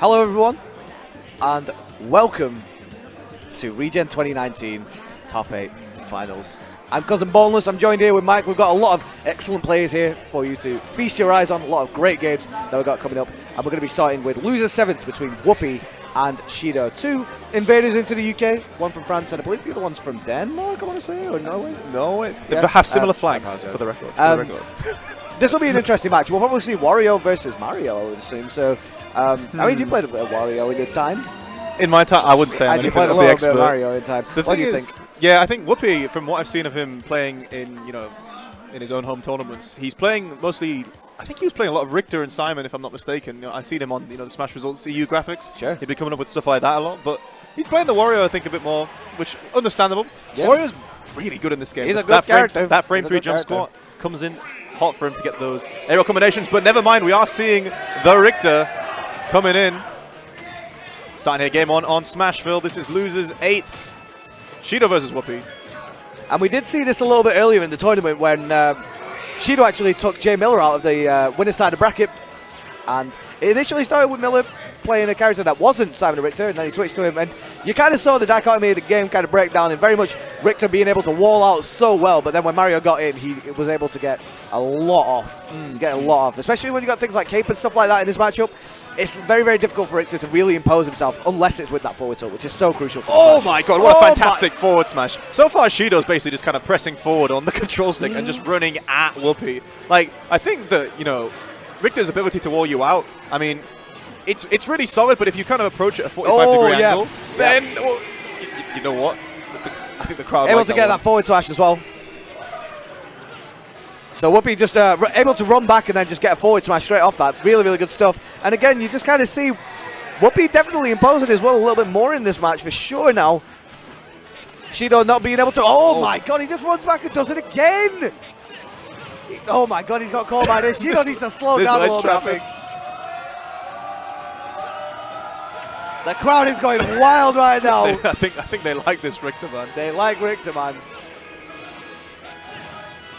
Hello everyone, and welcome to Regen 2019 Top 8 Finals. I'm Cousin Boneless, I'm joined here with Mike. We've got a lot of excellent players here for you to feast your eyes on, a lot of great games that we've got coming up. And we're going to be starting with loser 7th between Whoopee and Shido. Two invaders into the UK, one from France and I believe the other one's from Denmark, I want to say, or Norway? Norway? Yeah. They have similar flags, for the record. This will be an interesting match. We'll probably see Wario versus Mario, I would assume. So, I mean, you played a bit of Wario in your time. In my time, I wouldn't say I'm anything of the expert. Bit of Mario in time. What do you think? Yeah, I think Whoopee, from what I've seen of him playing in, in his own home tournaments, he's playing mostly. I think he was playing a lot of Richter and Simon, if I'm not mistaken. I've seen him on, the Smash Results EU graphics. Sure. He'd be coming up with stuff like that a lot, but he's playing the Wario, I think, a bit more, which understandable. Yeah. Wario's really good in this game. He's a good character. That frame 3 jump squat comes in hot for him to get those aerial combinations, but never mind, we are seeing the Richter coming in. Starting here, game on Smashville. This is losers 8s. Shido versus Whoopee. And we did see this a little bit earlier in the tournament when Shido actually took Jay Miller out of the winner's side of bracket. And it initially started with Miller playing a character that wasn't Simon Richter, and then he switched to him. And you kind of saw the dichotomy of the game kind of break down, and very much Richter being able to wall out so well. But then when Mario got in, he was able to get a lot off. Get a lot off, especially when you got things like cape and stuff like that in his matchup. It's very, very difficult for Richter to really impose himself unless it's with that forward tilt, which is so crucial. Oh my god, what a fantastic forward smash. So far, Shido's basically just kind of pressing forward on the control stick and just running at Whoopee. Like, I think that, Richter's ability to wall you out, I mean, it's really solid, but if you kind of approach it at a 45-degree angle, then, well, you know what? I think the crowd able to get that forward smash as well. So Whoopee just able to run back and then just get a forward smash straight off that. Really, really good stuff. And again, you just kind of see Whoopee definitely imposing as well a little bit more in this match for sure now. Shido not being able to... Oh my god, he just runs back and does it again! Oh my god, he's got caught by this. Shido needs to slow down a little bit, I think. The crowd is going wild right now. I think they like this Richter, man. They like Richter, man.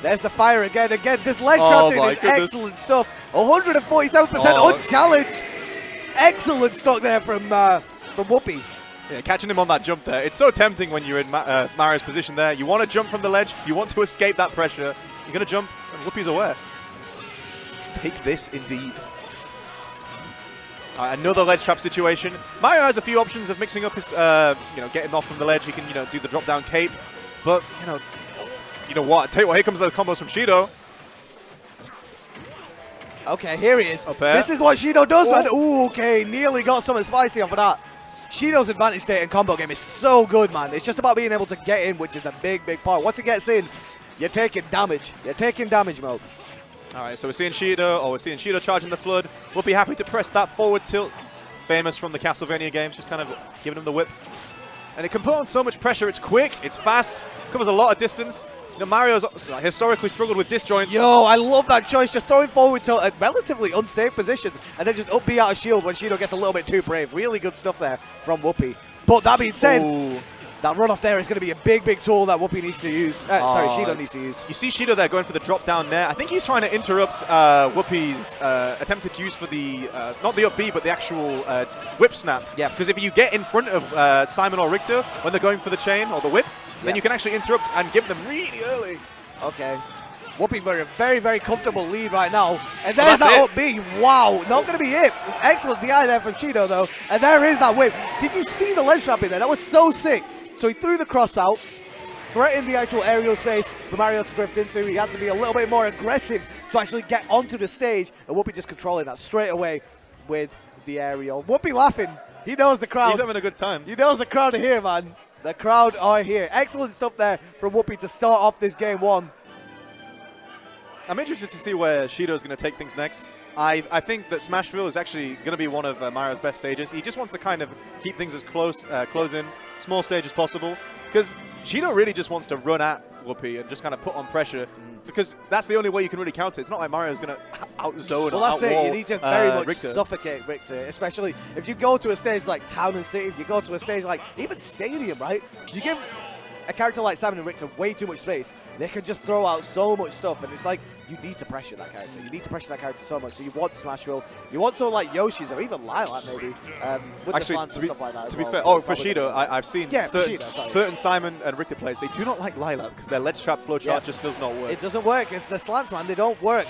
There's the fire again. Again, this ledge trap thing is excellent stuff. 147% unchallenged. Excellent stock there from Whoopee. Yeah, catching him on that jump there. It's so tempting when you're in Mario's position there. You want to jump from the ledge. You want to escape that pressure. You're going to jump, and Whoopee's aware. Take this, indeed. Another ledge trap situation. Mario has a few options of mixing up his, getting off from the ledge. He can, do the drop down cape. But, you know what? I tell you what, here comes the combos from Shido. Okay, here he is. This is what Shido does, man. Ooh, okay, nearly got something spicy off of that. Shido's advantage state and combo game is so good, man. It's just about being able to get in, which is a big, big part. Once it gets in, you're taking damage. You're taking damage mode. All right, so we're seeing Shido charging the flood. Whoopee happy to press that forward tilt. Famous from the Castlevania games, just kind of giving him the whip. And it can put on so much pressure. It's quick, it's fast, covers a lot of distance. Mario's historically struggled with disjoints. Yo, I love that choice. Just throwing forward tilt at relatively unsafe positions and then just up B out of shield when Shido gets a little bit too brave. Really good stuff there from Whoopee. But that being said, that runoff there is going to be a big, big tool that Whoopee needs to use. Shido needs to use. You see Shido there going for the drop down there. I think he's trying to interrupt Whoopee's attempted use for the, not the up B, but the actual whip snap. Yeah. Because if you get in front of Simon or Richter when they're going for the chain or the whip, then you can actually interrupt and give them really early. Okay. Whoopee for a very, very comfortable lead right now. And there's that up B. Wow. Not going to be it. Excellent DI there from Shido, though. And there is that whip. Did you see the ledge trap in there? That was so sick. So he threw the cross out, threatened the actual aerial space for Mario to drift into. He had to be a little bit more aggressive to actually get onto the stage. And Whoopee just controlling that straight away with the aerial. Whoopee laughing. He knows the crowd. He's having a good time. He knows the crowd are here, man. The crowd are here. Excellent stuff there from Whoopee to start off this game one. I'm interested to see where Shido's going to take things next. I think that Smashville is actually going to be one of Mario's best stages. He just wants to kind of keep things as close in, small stage as possible. Because Shido really just wants to run at Whoopee and just kind of put on pressure. Because that's the only way you can really counter it. It's not like Mario's going to out-zone or Well, that's out-wall it. You need to very much Richter. suffocate Richter, especially if you go to a stage like Town and City, if you go to a stage like even Stadium, right? You give a character like Simon and Richter way too much space, they can just throw out so much stuff, and it's like, you need to pressure that character. You need to pressure that character so much. So you want Smash Will. You want someone like Yoshi's or even Lilac maybe, with the slants and stuff like that as well. To be fair, oh, for Shido, I've seen certain Simon and Richter players, they do not like Lilac because their ledge trap flow chart just does not work. It doesn't work. It's the slants, man. They don't work.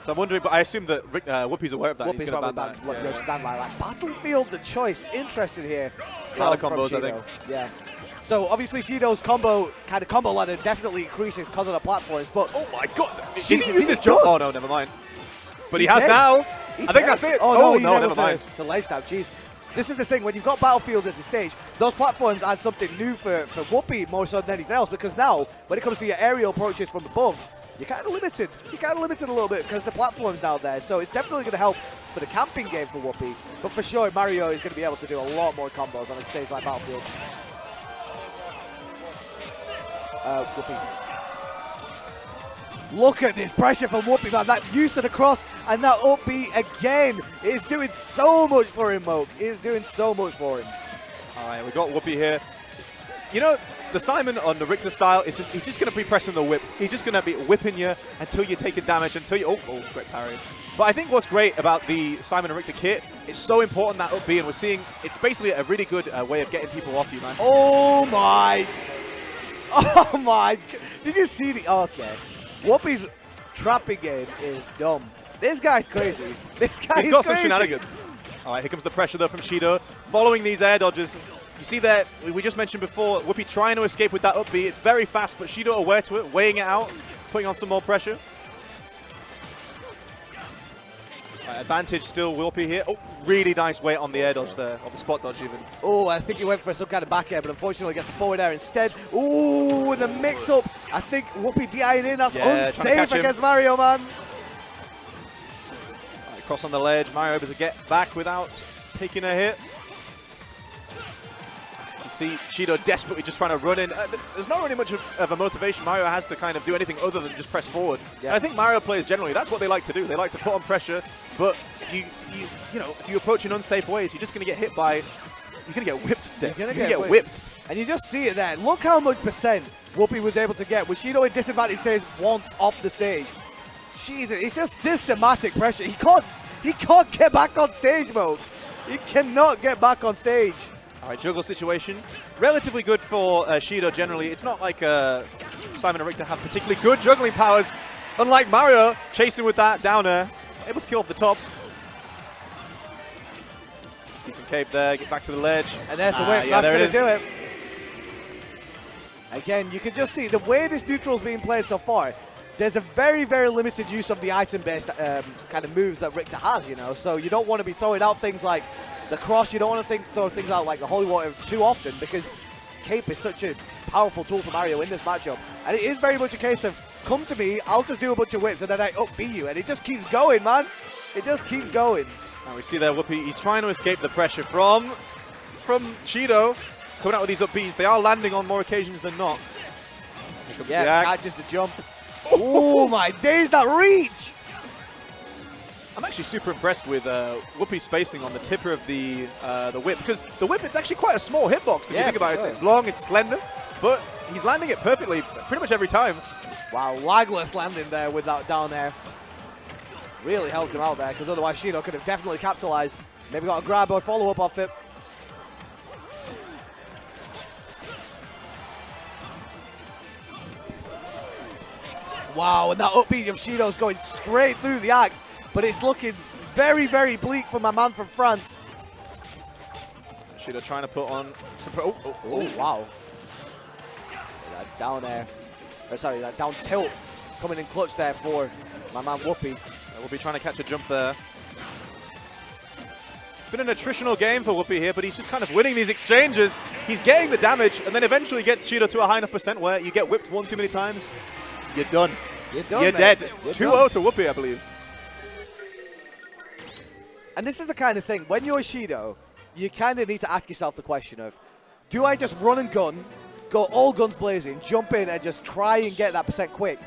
So I'm wondering, but I assume that Whoopee's aware of that. Whoopee's probably banned stand Lilac. Battlefield, the choice. Interested here. Ladder combos, I think. Yeah. So obviously Shido's combo ladder definitely increases because of the platforms, but oh my god, is he using his jump? Oh no, never mind. But he has now. I think that's it. Oh no, never mind. To ledge stab, jeez. This is the thing, when you've got Battlefield as a stage, those platforms add something new for Whoopee more so than anything else, because now, when it comes to your aerial approaches from above, you're kind of limited. You're kind of limited a little bit because the platform's now there, so it's definitely going to help for the camping game for Whoopee, but for sure Mario is going to be able to do a lot more combos on a stage like Battlefield. Whoopee. Look at this pressure from Whoopee, man. That use of the cross and that up B again is doing so much for him, Moke. It is doing so much for him. All right, we got Whoopee here. You know, the Simon on the Richter style, is he's just going to be pressing the whip. He's just going to be whipping you until you're taking damage, until you... Oh, great parry. But I think what's great about the Simon and Richter kit, it's so important that up B, and we're seeing it's basically a really good way of getting people off you, man. Oh, my... Oh my, did you see the, okay. Whoopee's trapping game is dumb. This guy's crazy. This guy's He's got crazy. some shenanigans. All right, here comes the pressure though from Shido. Following these air dodges. You see that, we just mentioned before, Whoopee trying to escape with that up B. It's very fast, but Shido aware to it, weighing it out, putting on some more pressure. Advantage still Whoopee here. Oh, really nice weight on the air dodge there, or the spot dodge even. Oh, I think he went for some kind of back air, but unfortunately gets the forward air instead. Ooh, the mix-up. I think Whoopee DIing in. That's unsafe against Mario, man. Right, cross on the ledge. Mario able to get back without taking a hit. You see Shido desperately just trying to run in. There's not really much of a motivation Mario has to kind of do anything other than just press forward. Yeah. And I think Mario players generally, that's what they like to do. They like to put on pressure, but if you approach in unsafe ways, you're just going to get hit by, you're going to get whipped. You're going to get whipped. And you just see it there. Look how much percent Whoopee was able to get with Shido in disadvantage says once off the stage. Jesus, it's just systematic pressure. He can't get back on stage mode. He cannot get back on stage. All right, juggle situation. Relatively good for Shido generally. It's not like Simon and Richter have particularly good juggling powers. Unlike Mario, chasing with that down air. Able to kill off the top. Decent cape there, get back to the ledge. And there's the whip, that's going to do it. Again, you can just see the way this neutral's being played so far. There's a very, very limited use of the item-based kind of moves that Richter has, you know. So you don't want to be throwing out things like the cross. You don't want to throw things out like the holy water too often because cape is such a powerful tool for Mario in this matchup. And it is very much a case of, come to me, I'll just do a bunch of whips and then I up B you. And it just keeps going, man. It just keeps going. And we see there Whoopee, he's trying to escape the pressure from Shido. Coming out with these up Bs. They are landing on more occasions than not. Yeah, catches the jump. Oh my days, that reach! I'm actually super impressed with Whoopee's spacing on the tipper of the whip, because the whip, it's actually quite a small hitbox if you think about it. It's long, it's slender, but he's landing it perfectly pretty much every time. Wow, lagless landing there with that down there. Really helped him out there, because otherwise Shido could have definitely capitalized. Maybe got a grab or follow-up off it. Wow, and that upbeat of Shido's going straight through the axe, but it's looking very, very bleak for my man from France. Shido trying to put on some... Oh, wow. That down air. Sorry, that down tilt coming in clutch there for my man Whoopee. We'll be trying to catch a jump there. It's been an attritional game for Whoopee here, but he's just kind of winning these exchanges. He's getting the damage, and then eventually gets Shido to a high enough percent where you get whipped one too many times. You're done. You're done, You're dead. 2-0 to Whoopee, I believe. And this is the kind of thing, when you're Shido, you kind of need to ask yourself the question of, do I just run and gun, go all guns blazing, jump in and just try and get that percent quick,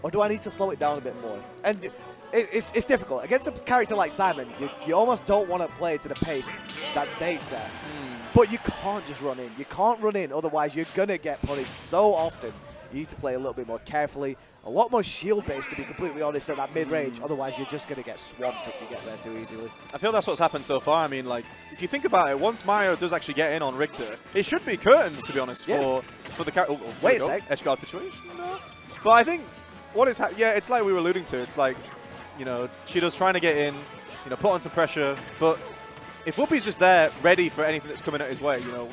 or do I need to slow it down a bit more? And it's difficult. Against a character like Simon, you almost don't want to play to the pace that they set. But you can't just run in. You can't run in, otherwise you're going to get punished so often. You need to play a little bit more carefully, a lot more shield-based, to be completely honest, at that mid-range. Otherwise, you're just going to get swamped if you get there too easily. I feel that's what's happened so far. I mean, like, if you think about it, once Mario does actually get in on Richter, it should be curtains, to be honest, for the character. Oh, wait a sec. Edge guard situation. No. But I think what is it's like we were alluding to. It's like, you know, Shido's trying to get in, you know, put on some pressure, but if Whoopee's just there, ready for anything that's coming at his way, you know,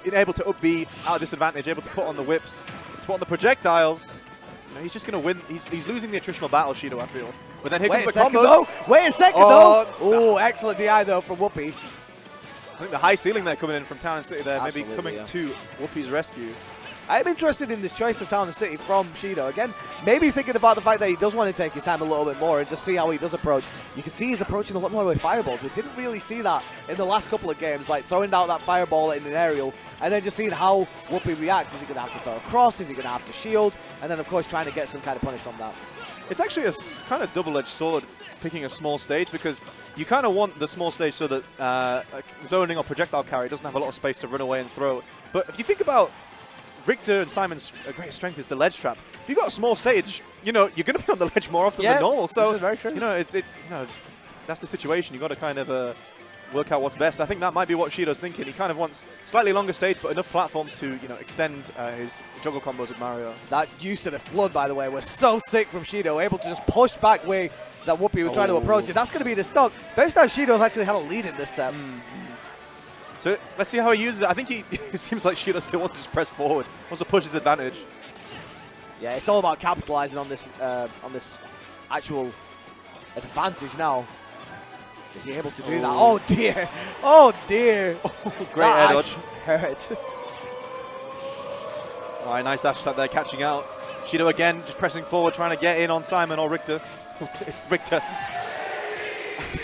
he's able to up B out of disadvantage, able to put on the whips, to put on the projectiles, you know, he's just going to win. He's losing the attritional battle, Shido, I feel. But then here comes the combos. Wait a second, though. Oh, excellent DI, though, from Whoopee. I think the high ceiling there coming in from Town and City there, maybe coming to Whoopee's rescue. I'm interested in this choice of Town and City from Shido. Again, maybe thinking about the fact that he does want to take his time a little bit more and just see how he does approach. You can see he's approaching a lot more with fireballs. We didn't really see that in the last couple of games, like throwing out that fireball in an aerial and then just seeing how Whoopee reacts. Is he going to have to throw a cross? Is he going to have to shield? And then, of course, trying to get some kind of punish from that. It's actually a kind of double-edged sword picking a small stage, because you kind of want the small stage so that like zoning or projectile carry doesn't have a lot of space to run away and throw. But if you think about Richter and Simon's greatest strength is the ledge trap. If you've got a small stage, you know, you're going to be on the ledge more often than normal. So, this is very true. You know, you know, that's the situation. You've got to kind of work out what's best. I think that might be what Shido's thinking. He kind of wants slightly longer stage, but enough platforms to, you know, extend his juggle combos with Mario. That use of the flood, by the way, was so sick from Shido, able to just push back way that Whoopee was trying to approach it. That's going to be the stock. First time Shido's actually had a lead in this set. So let's see how he uses it. I think it seems like Shido still wants to just press forward, wants to push his advantage. Yeah, it's all about capitalizing on this actual advantage now. Is he able to do that? Oh dear! Oh dear! Great air dodge. Hurt. All right, nice dash attack there, catching out. Shido again, just pressing forward, trying to get in on Simon or Richter. Richter.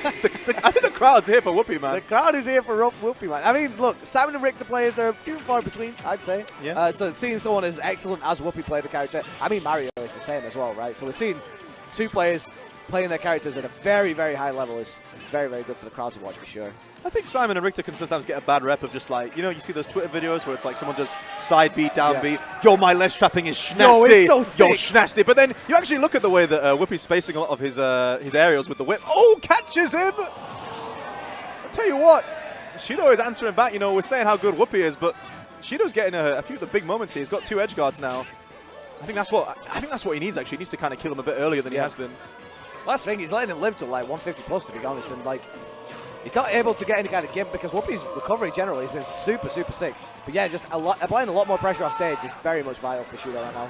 I think the crowd's here for Whoopee, man. The crowd is here for Whoopee, man. I mean, look, Simon and Richter players, they're few and far between, I'd say. Yeah. So seeing someone as excellent as Whoopee play the character, I mean, Mario is the same as well, right? So we're seeing two players playing their characters at a very, very high level is very, very good for the crowd to watch, for sure. I think Simon and Richter can sometimes get a bad rep of just like, you know, you see those Twitter videos where it's like someone just side beat, down beat. Yo, my ledge trapping is schnasty. Yo, it's so sick. Yo, schnasty. But then you actually look at the way that Whoopee's spacing a lot of his aerials with the whip. Oh, catches him! I'll tell you what, Shido is answering back. You know, we're saying how good Whoopee is, but Shido's getting a few of the big moments here. He's got 2 edge guards now. I think that's what he needs, actually. He needs to kind of kill him a bit earlier than he has been. Last thing, he's letting him live to like 150 plus, to be honest, and like, he's not able to get any kind of gimp because Whoopee's recovery generally has been super, super sick. But yeah, just applying a lot more pressure on stage is very much vital for Shido right now.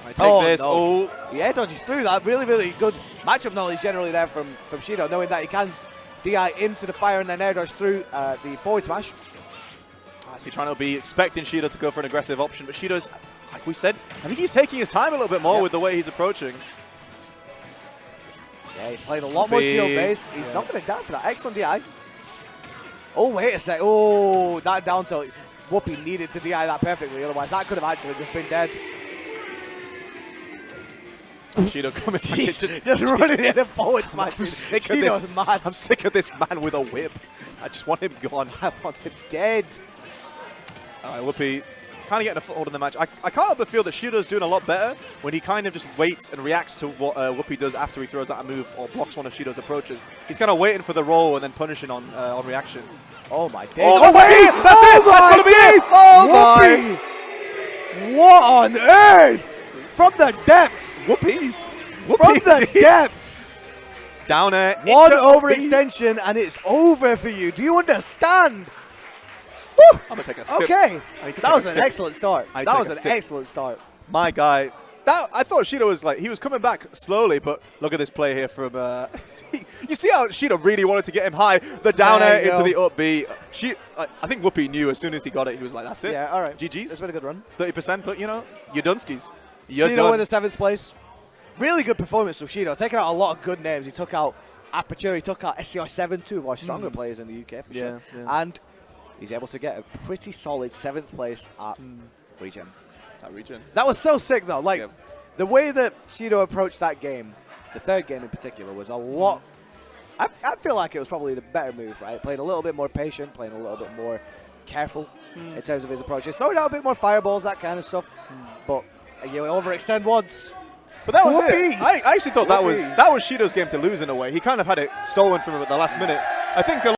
I take this. No. Oh, yeah, dodges through that. Really, really good matchup knowledge generally there from Shido, knowing that he can DI into the fire and then air dodge through the forward smash. I see trying to be expecting Shido to go for an aggressive option, but Shido's, like we said, I think he's taking his time a little bit more with the way he's approaching. Yeah, he's playing a lot more shield base. He's not going to down for that. Excellent DI. Oh, wait a sec. Oh, that down tilt. Whoopee needed to DI that perfectly. Otherwise, that could have actually just been dead. Shido coming just running in a forward smash. I'm sick of this. Mad. I'm sick of this man with a whip. I just want him gone. I want him dead. All right, Whoopee kind of getting a foothold in the match. I can't help but feel that Shido's doing a lot better when he kind of just waits and reacts to what Whoopee does after he throws out a move or blocks one of Shido's approaches. He's kind of waiting for the roll and then punishing on reaction. Oh my days. Oh, wait! That's it! That's going to be it! Oh my! What on earth? From the depths! Whoopee! From the depths! Down air. One overextension and it's over for you. Do you understand? Woo. I'm going to take a sip. Okay. That was an excellent start. That was an excellent start. My guy. I thought Shido was like, he was coming back slowly, but look at this play here from, you see how Shido really wanted to get him high, the down air into the up B. I think Whoopee knew as soon as he got it, he was like, that's it. Yeah, all right. GG's. It's been a good run. It's 30%, but you know, you're Dunskies. Shido in the 7th place. Really good performance from Shido, taking out a lot of good names. He took out Aperture, he took out SCR7, 2 of our stronger players in the UK, for sure. Yeah. And he's able to get a pretty solid 7th place at Regen. Regen. That was so sick, though. Like, the way that Shido approached that game the third game in particular was a lot. I feel like it was probably the better move, right? Playing a little bit more patient, playing a little bit more careful in terms of his approaches. Throwing out a bit more fireballs, that kind of stuff. But you overextend once. But that was Whoopee. it. I actually thought Whoopee. that was Shido's game to lose in a way. He kind of had it stolen from him at the last minute. I think